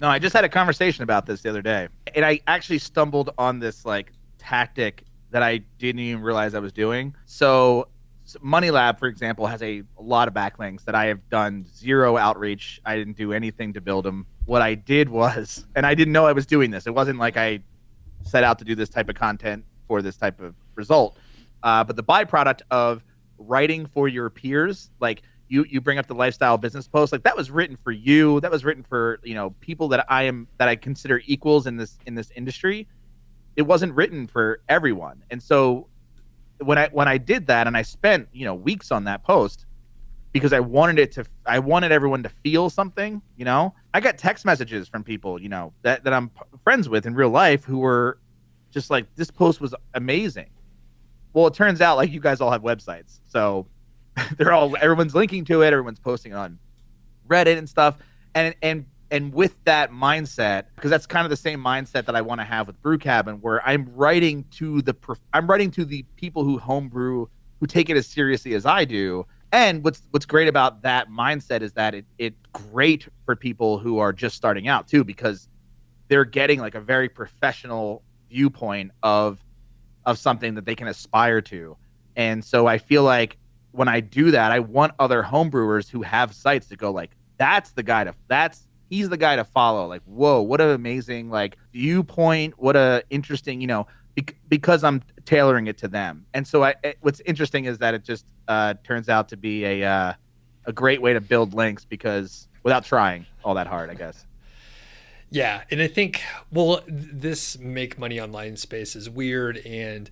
No, I just had a conversation about this the other day, and I actually stumbled on this like tactic that I didn't even realize I was doing. So Money Lab, for example, has a lot of backlinks that I have done zero outreach. I didn't do anything to build them. What I did was, and I didn't know I was doing this. It wasn't like I set out to do this type of content for this type of result. But the byproduct of writing for your peers, like you bring up the lifestyle business post, like that was written for you. That was written for people that I consider equals in this industry. It wasn't written for everyone, and so when I did that and I spent weeks on that post because I wanted everyone to feel something. I got text messages from people that I'm friends with in real life who were just like, this post was amazing. Well, it turns out like you guys all have websites, so everyone's linking to it, everyone's posting on Reddit and stuff, and with that mindset, because that's kind of the same mindset that I want to have with Brew Cabin, where I'm writing to the people who homebrew, who take it as seriously as I do. And what's great about that mindset is that it's great for people who are just starting out too, because they're getting like a very professional viewpoint of something that they can aspire to. And so I feel like when I do that, I want other homebrewers who have sites to go like, he's the guy to follow. Like, whoa, what an amazing like viewpoint. What a interesting, because I'm tailoring it to them. And so what's interesting is that it just turns out to be a great way to build links because without trying all that hard, I guess. Yeah, and I think, well, this make money online space is weird, and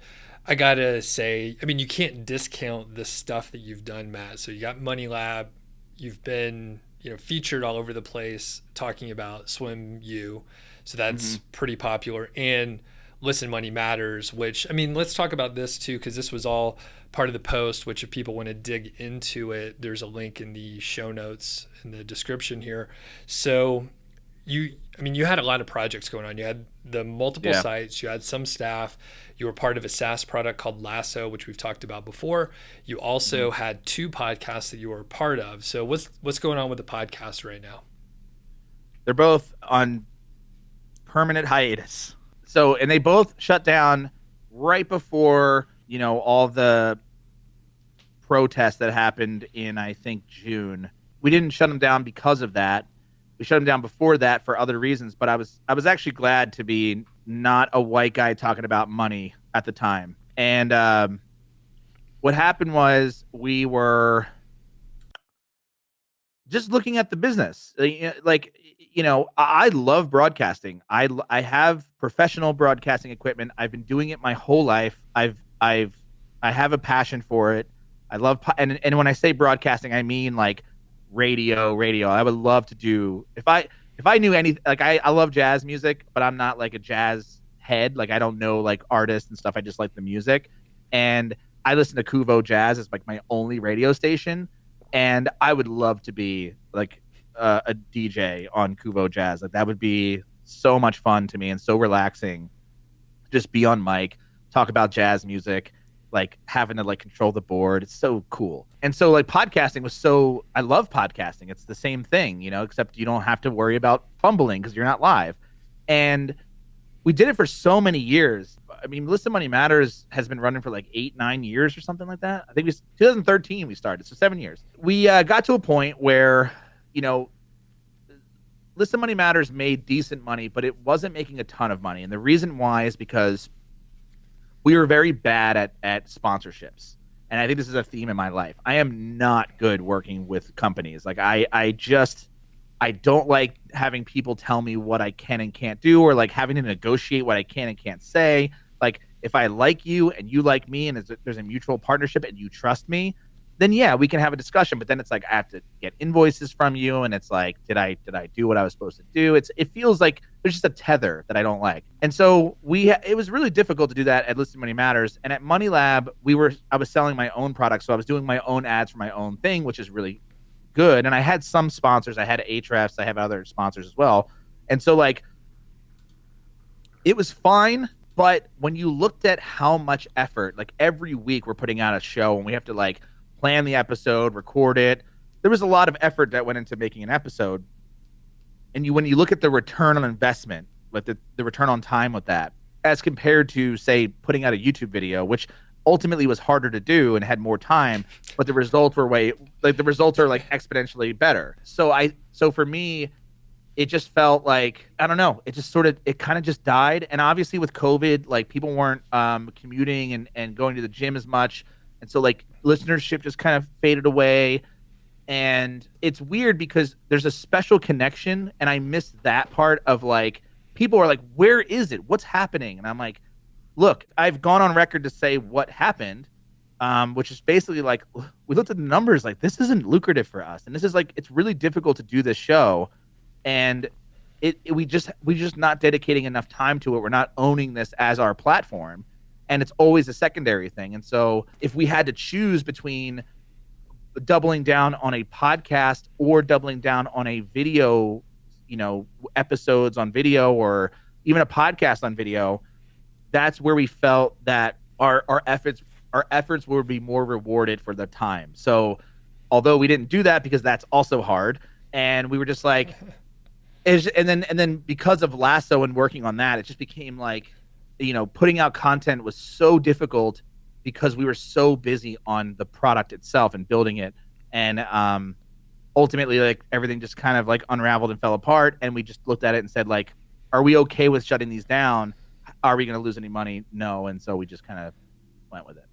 I gotta say, I mean, you can't discount the stuff that you've done, Matt. So you got Money Lab, you've been, featured all over the place talking about Swim U, so that's Hmm. pretty popular, and Listen Money Matters, which, I mean, let's talk about this too, because this was all part of the post. Which, if people want to dig into it, there's a link in the show notes in the description here. So you had a lot of projects going on. You had the multiple Yeah. sites, you had some staff, you were part of a SaaS product called Lasso, which we've talked about before. You Hmm. also had two podcasts that you were a part of. So what's going on with the podcast right now? They're both on permanent hiatus. So, and they both shut down right before, all the protests that happened in, I think, June. We didn't shut them down because of that. We shut them down before that for other reasons, but I was actually glad to be not a white guy talking about money at the time. And what happened was we were just looking at the business. Like, I love broadcasting. I have professional broadcasting equipment. I've been doing it my whole life. I have a passion for it. I love and when I say broadcasting, I mean like radio. I would love to do if I knew any like I love jazz music, but I'm not like a jazz head. Like I don't know like artists and stuff. I just like the music. And I listen to Kuvo Jazz as like my only radio station, and I would love to be like a DJ on Kuvo Jazz. Like that would be so much fun to me and so relaxing. Just be on mic, talk about jazz music, like having to like control the board. It's so cool. And so like podcasting was so I love podcasting. It's the same thing, except you don't have to worry about fumbling because you're not live. And we did it for so many years. I mean, Listen Money Matters has been running for like 8, 9 years or something like that. I think 2013 we started, so 7 years. We got to a point where, you know, Listen Money Matters made decent money, but it wasn't making a ton of money. And the reason why is because we were very bad at sponsorships. And I think this is a theme in my life. I am not good working with companies. Like I don't like having people tell me what I can and can't do, or like having to negotiate what I can and can't say. Like if I like you and you like me and there's a mutual partnership and you trust me, then yeah, we can have a discussion. But then it's like I have to get invoices from you, and it's like, did I do what I was supposed to do? It feels like there's just a tether that I don't like, and so it was really difficult to do that at Listen Money Matters. And at Money Lab, I was selling my own products, so I was doing my own ads for my own thing, which is really good. And I had some sponsors. I had Ahrefs. I have other sponsors as well. And so like it was fine. But when you looked at how much effort, like every week we're putting out a show and we have to like plan the episode, record it. There was a lot of effort that went into making an episode. And when you look at the return on investment, like the return on time with that, as compared to say putting out a YouTube video, which ultimately was harder to do and had more time, but the results were the results are like exponentially better. So for me, it just felt like, I don't know, it just sort of, it kind of just died. And obviously with COVID, like people weren't commuting and going to the gym as much, and so like listenership just kind of faded away. And it's weird because there's a special connection, and I miss that part of like, people are like, where is it, what's happening? And I'm like, look, I've gone on record to say what happened, which is basically like, we looked at the numbers, like this isn't lucrative for us, and this is like, it's really difficult to do this show, and we just not dedicating enough time to it. We're not owning this as our platform, and it's always a secondary thing. And so if we had to choose between doubling down on a podcast or doubling down on a video, episodes on video, or even a podcast on video, that's where we felt that our efforts would be more rewarded for the time. So although we didn't do that because that's also hard, and we were just like, and then because of Lasso and working on that, it just became like, putting out content was so difficult because we were so busy on the product itself and building it. And ultimately, like everything just kind of like unraveled and fell apart. And we just looked at it and said, like, are we okay with shutting these down? Are we going to lose any money? No. And so we just kind of went with it.